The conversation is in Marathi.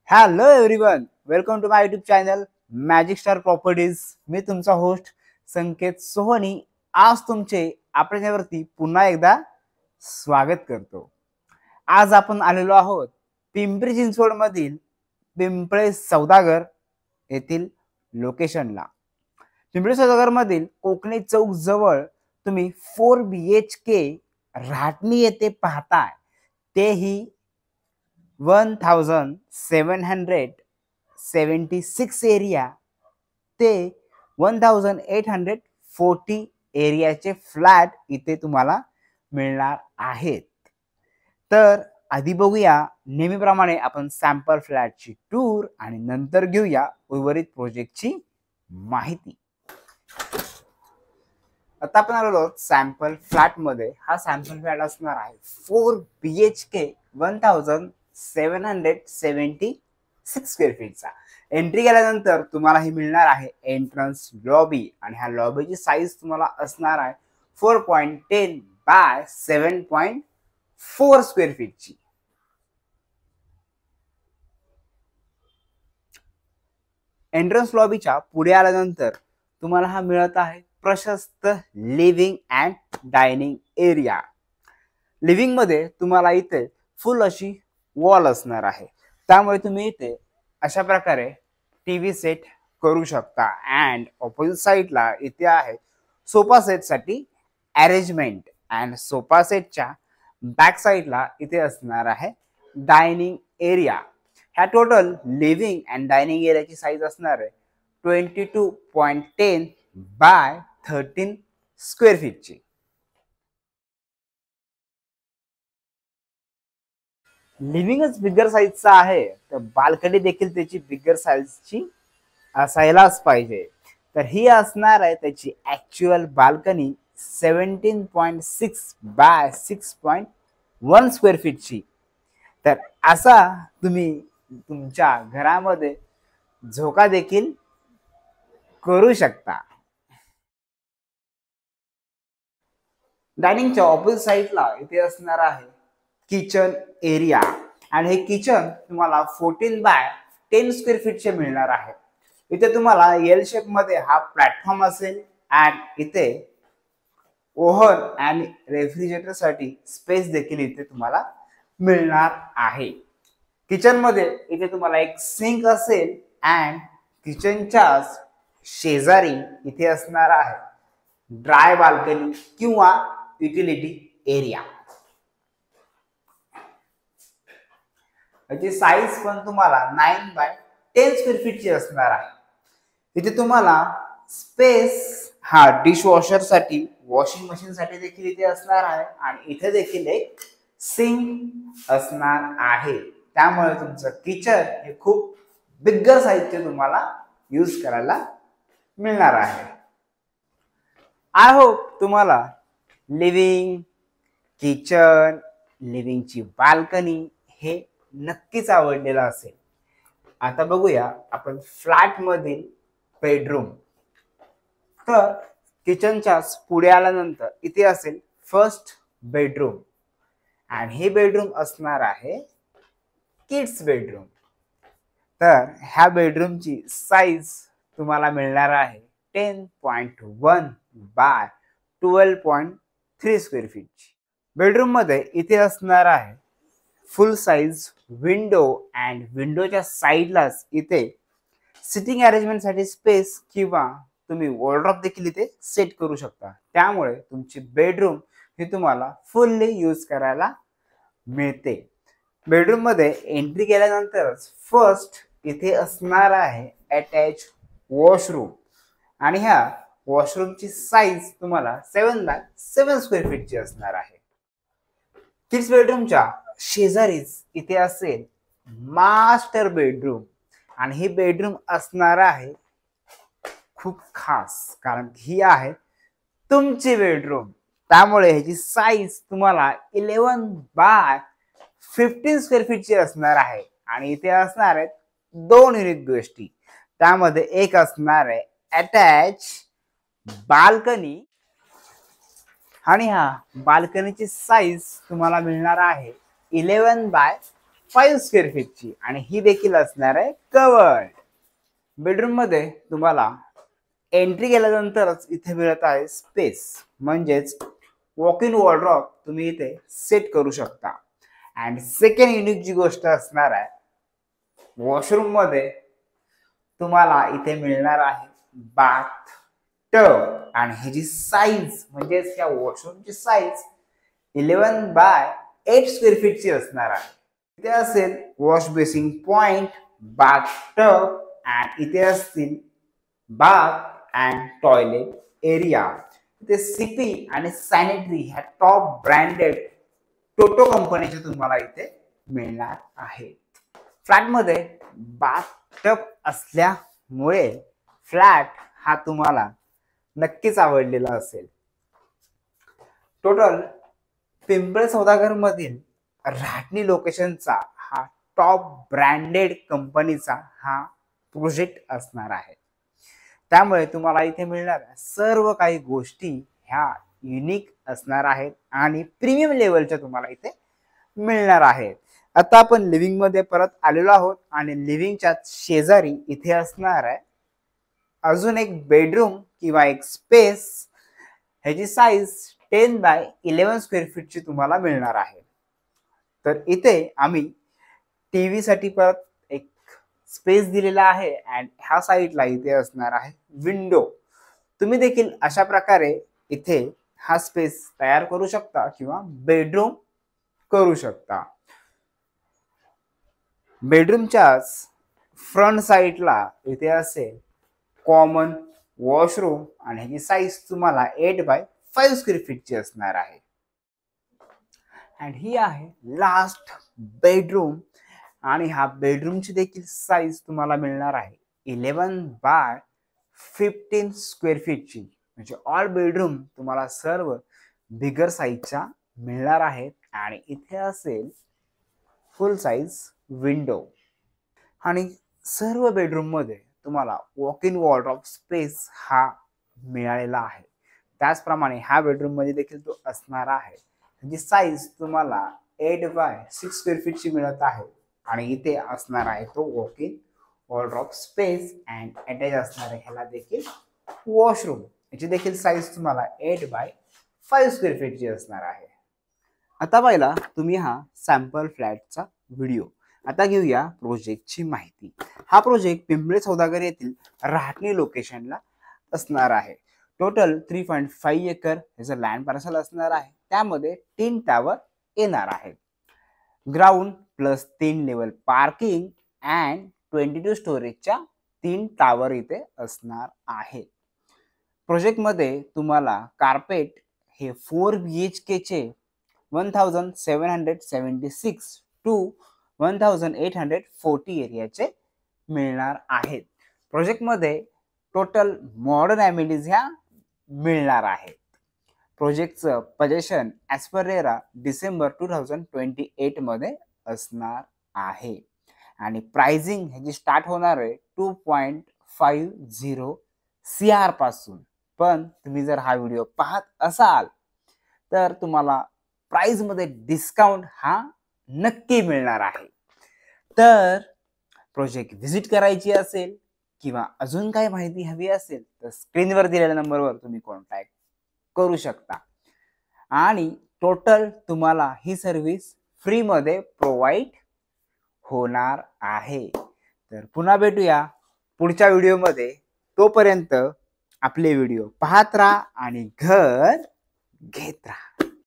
Hello everyone, welcome to my YouTube channel magic star properties. मी तुमचा होस्ट संकेत सोहनी आज तुमचे आपल्या चॅनलवरती पुन्हा एकदा स्वागत करतो. आज आपण आलेलो आहोत पिंपरी चिंचवड मधील पिंपळे सौदागर येथील लोकेशनला. पिंपळे सौदागर मधील कोकणी चौक जवळ तुम्ही 4 BHK राटणी येथे पाहताय. तेही 1776 एरिया ते 1840 एरियाचे फ्लॅट इथे तुम्हाला मिळणार आहेत. तर आधी बघूया नेहमीप्रमाणे आपण सॅम्पल फ्लॅटची टूर आणि नंतर घेऊया उर्वरित प्रोजेक्टची माहिती. आता आपण आलो सॅम्पल फ्लॅट मध्ये. हा सॅम्पल फ्लॅट असणार आहे 4 BHK 1776 स्क्वेअर फीटचा. एंट्री केल्यानंतर तुम्हाला ही मिळणार आहे एंट्रन्स लॉबी आणि ह्या लॉबीची साईज तुम्हाला असणार आहे 4.10 बाय 7.4 स्क्वेअर फीटची. एंट्रन्स लॉबीच्या पुढे आल्यानंतर तुम्हाला हा मिळत आहे प्रशस्त living and dining area. Living मध्ये तुम्हाला इथे फुल अशी वॉल असणार आहे, त्यामुळे तुम्ही इथे अशा प्रकारे टीव्ही सेट करू शकता. अँड ऑपोजिट साइडला इथे आहे सोफा सेट साठी अरेंजमेंट अँड सोफा सेटच्या बॅक साइडला इथे असणार आहे डायनिंग एरिया. ह्या टोटल लिव्हिंग अँड डायनिंग एरियाची साईज असणार आहे 22.10 बाय 13 स्क्वेअर फीटची. लिव्हिंगच बिगर साईजचा आहे तर बाल्कनी देखील त्याची बिगर साईजची असायलाच पाहिजे. तर ही असणार आहे त्याची ऍक्च्युअल बाल्कनी 17.6 बाय 6.1 स्क्वेअर फीटची. तर असा तुम्ही तुमच्या घरामध्ये झोका देखील करू शकता. डायनिंगच्या ऑपोजिट साइडला इथे असणार आहे किचन एरिया आणि हे किचन तुम्हाला 14 बाय 10 स्क्वेअर फीटचे मिळणार आहे. इथे तुम्हाला एल शेप मध्ये हा प्लॅटफॉर्म असेल आणि इथे ओव्हन आणि रेफ्रिजरेटर साठी स्पेस देखील इथे तुम्हाला मिळणार आहे. किचन मध्ये इथे तुम्हाला एक सिंक असेल अँड किचनच्या शेजारी इथे असणार आहे ड्राय बाल्कनी किंवा युटिलिटी एरिया. याची साईज पण तुम्हाला 9 बाय 10 स्क्वेअर फीटची असणार आहे. इथे तुम्हाला स्पेस हा डिशवॉशर साठी वॉशिंग मशीन साठी देखील इथे असणार आहे आणि इथे देखील एक सिंक असणार आहे. त्यामुळे तुमचं किचन हे खूप बिगर साईजचे तुम्हाला यूज करायला मिळणार आहे. आय होप तुम्हाला लिव्हिंग, किचन, लिव्हिंगची बाल्कनी हे नक्कीच आवडलेलं असेल. आता बघूया आपण फ्लॅट मधील बेडरूम. तर किचनच्या पुढे आल्यानंतर इथे असेल फर्स्ट बेडरूम आणि हे बेडरूम असणार आहे किड्स बेडरूम. तर ह्या बेडरूमची साईज तुम्हाला मिळणार आहे 10.1 बाय 12.3 स्क्वेअर फीटची. बेडरूम मध्ये इथे असणार आहे फुल साईज विंडो अँड विंडोच्या साईडलाच इथे सिटिंग अरेंजमेंट साठी स्पेस किंवा तुम्ही वॉर्डरोब देखील इथे सेट करू शकता. त्यामुळे तुमची बेडरूम ही तुम्हाला फुल्ली यूज करायला मिळते. बेडरूम मध्ये एंट्री केल्यानंतरच फर्स्ट इथे असणार आहे अटॅच वॉशरूम आणि ह्या वॉशरूमची साईज तुम्हाला 7 बाय 7 स्क्वेअर फीटची असणार आहे. किड्स बेडरूमच्या शेजारीच इथे असेल मास्टर बेडरूम आणि ही बेडरूम असणार आहे खूप खास, कारण ही आहे तुमची बेडरूम. त्यामुळे ह्याची साईज तुम्हाला 11 बाय 15 स्क्वेअर फीटची असणार आहे आणि इथे असणार आहेत 2 युनिक गोष्टी. त्यामध्ये एक असणार आहे अटॅच बाल्कनी आणि हा बाल्कनीची साईज तुम्हाला मिळणार आहे 11 बाय 5 स्क्वेअर फीटची आणि ही देखील असणार आहे कवर्ड. बेडरूम मध्ये तुम्हाला एंट्री केल्यानंतरच इथे मिळत आहे स्पेस, म्हणजेच वॉक इन वॉर्डरोब तुम्ही इथे सेट करू शकता. अँड सेकंड युनिक जी गोष्ट असणार आहे, वॉशरूम मध्ये तुम्हाला इथे मिळणार आहे बाथ टब आणि ह्याची साईज म्हणजेच या वॉशरूमची साईज 11 बाय 8 स्क्वेअर फीटची असणार आहे. इथे असेल wash basin point, bath tub and इथे असतील बाथ अँड टॉयलेट एरिया. इथे सीपी आणि सॅनिटरी ह्या टॉप ब्रँडेड टोटो कंपनीचे तुम्हाला इथे मिळणार आहे. फ्लॅटमध्ये बाथ टब असल्यामुळे फ्लॅट हा तुम्हाला नक्कीच आवडलेला असेल. टोटल पिंपळे सौदागर मधील राहटणी लोकेशनचा हा टॉप ब्रँडेड कंपनीचा हा प्रोजेक्ट असणार आहे. त्यामुळे तुम्हाला इथे मिळणाऱ्या सर्व काही गोष्टी ह्या युनिक असणार आहेत आणि प्रीमियम लेवलच्या तुम्हाला इथे मिळणार आहेत. आता आपण लिव्हिंग मध्ये परत आलेलो आहोत आणि लिव्हिंगच्या शेजारी इथे असणार आहे अजून एक बेडरूम किंवा एक स्पेस. ह्याची साईज 10 बाय 11 स्क्वेअर फीटची तुम्हाला मिळणार आहे. तर इथे आम्ही टीव्ही साठी परत एक स्पेस दिलेला आहे अँड ह्या साईडला इथे असणार आहे विंडो. तुम्ही देखील अशा प्रकारे इथे हा स्पेस तयार करू शकता किंवा बेडरूम करू शकता. बेडरूमच्याच फ्रंट साईडला इथे असेल कॉमन वॉशरूम आणि ह्याची साईज तुम्हाला 8 बाय 5 स्क्वेअर फीटची असणार आहे. अँड ही आहे लास्ट बेडरूम आणि हा बेडरूमची देखील साईज तुम्हाला मिळणार आहे 11 बाय 15 स्क्वेअर फीटची. म्हणजे ऑल बेडरूम तुम्हाला सर्व बिगर साईजच्या मिळणार आहेत आणि इथे असेल फुल साईज विंडो. आणि सर्व बेडरूम मध्ये तुम्हाला वॉक इन वॉर्डरोब स्पेस हा मिळालेला आहे. त्याचप्रमाणे ह्या बेडरूम मध्ये देखील तो असणार आहे. म्हणजे साईज तुम्हाला 8 बाय 6 स्क्वेअर फीटची मिळत आहे आणि इथे असणार आहे तो walk in wardrobe space and attach असणार आहे ह्याला देखील वॉशरूम. याची देखील साईज तुम्हाला 8 बाय 5 स्क्वेअर फीटची असणार आहे. आता पहिला तुम्ही हा सॅम्पल फ्लॅटचा व्हिडिओ. आता घेऊया प्रोजेक्टची माहिती. हा प्रोजेक्ट पिंपळे सौदागर येथील राहटणी लोकेशनला असणार आहे. टोटल 3.5 एकर ह्याचं लँड पार्सल असणार आहे. त्यामध्ये 3 टावर येणार आहे. Ground plus 3 level parking and 22 स्टोरेजच्या 3 tower इथे असणार आहे. प्रोजेक्टमध्ये तुम्हाला कार्पेट हे 4 BHK चे 1776 टू 1840 एरियाचे मिळणार आहेत. प्रोजेक्टमध्ये टोटल मॉडर्न ॲमेनिटीज ह्या मिळणार आहेत. प्रोजेक्टचं position as per RERA December 2028 मध्ये असणार आहे आणि प्राइसिंग ह्याची स्टार्ट होणार आहे 2.50 CR पासून. पण तुम्ही जर हा व्हिडिओ पाहत असाल तर तुम्हाला प्राइस मध्ये डिस्काउंट हा नक्की मिळणार आहे. तर प्रोजेक्ट व्हिजिट करायची असेल किंवा अजून काही माहिती हवी असेल तर स्क्रीनवर दिलेल्या नंबरवर तुम्ही कॉन्टॅक्ट करू शकता आणि टोटल तुम्हाला ही सर्व्हिस फ्री मध्ये प्रोव्हाइड होणार आहे. तर पुन्हा भेटूया पुढच्या व्हिडिओमध्ये. तोपर्यंत आपले व्हिडिओ पाहत राहा आणि घर घेत राहा.